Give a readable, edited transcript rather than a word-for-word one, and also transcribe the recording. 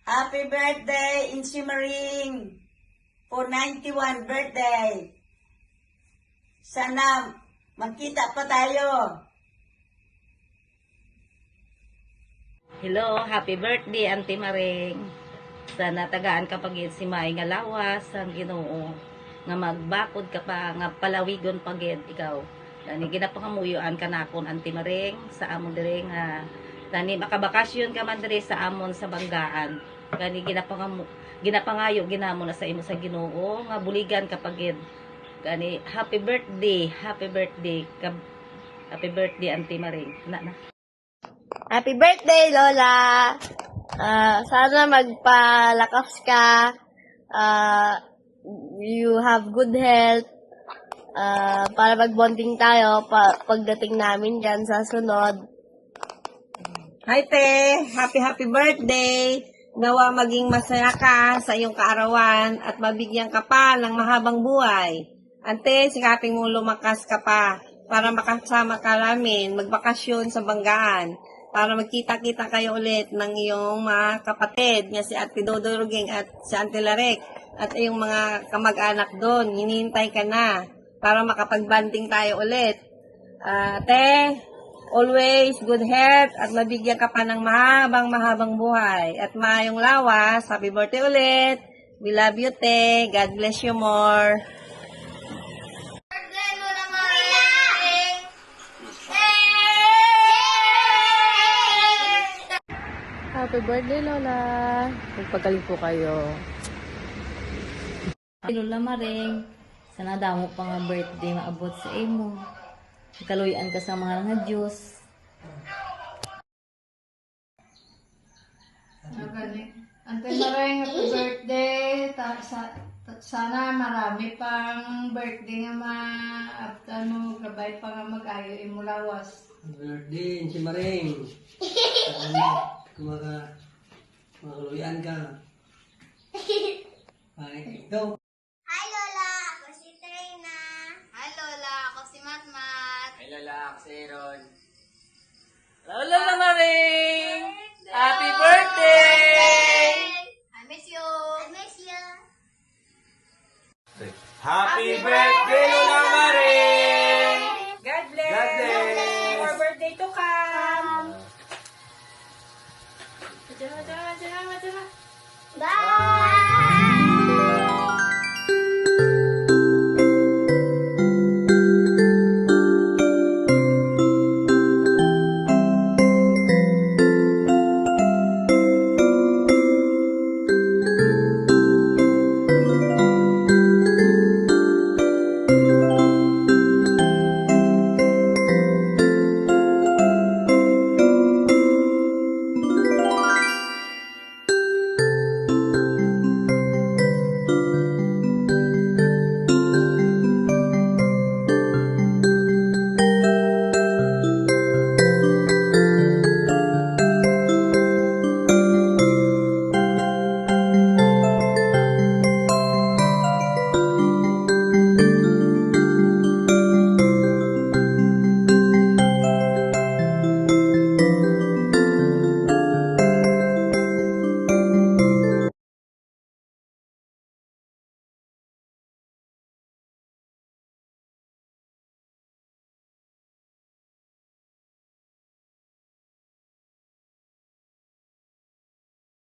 Happy birthday, Insi Maring, for 91 birthday. Sana magkita pa tayo. Hello, happy birthday, Auntie Maring. Sana tagaan ka pagit si May nga lawas, ang Ginoo. Nga magbakod ka pa, nga palawigon pagit ikaw. Dani ginapangamuyuan ka na akon, Auntie Maring, sa amon dire nga dani makabakasyon ka man dire sa amon sa Banggaan. Gani ginapangayo ginamo na sa imo sa Ginoo nga buligan ka pagit. Gani happy birthday, happy birthday. Happy birthday, Auntie Maring. Na. Happy birthday, Lola! Sana magpalakas ka. You have good health. Para magbonding tayo pagdating namin dyan sa sunod. Hi, Te! Happy birthday! Nawa maging masaya ka sa iyong kaarawan at mabigyan ka pa ng mahabang buhay. Ante, sikaping mo lumakas ka pa para makasama ka namin magbakasyon sa Banggaan para magkita-kita kayo ulit ng iyong mga kapatid nga si Ate Dodorogeng at si Ate Larek at iyong mga kamag-anak doon. Hinihintay ka na para makapagbanding tayo ulit. Ate, always good health at mabigyan ka pa ng mahabang buhay. At maayong lawas. Happy birthday ulit. We love you, Te. God bless you more. Happy birthday, Lola! Magpagaling po kayo. Lola Maring, sana damo pa nga birthday maabot sa imo. Kaluyan ka sa mga nga Diyos. Ante Maring, happy birthday. Sana marami pang birthday nga gabay pa nga mag-ayo imulawas. Birthday, si Maring. Makaluyan ka. Ay, ikaw. Hi Lola, ako si Trina. Hi Lola, ako si Matmat. Ay, Lola, ako si Aaron. Lola!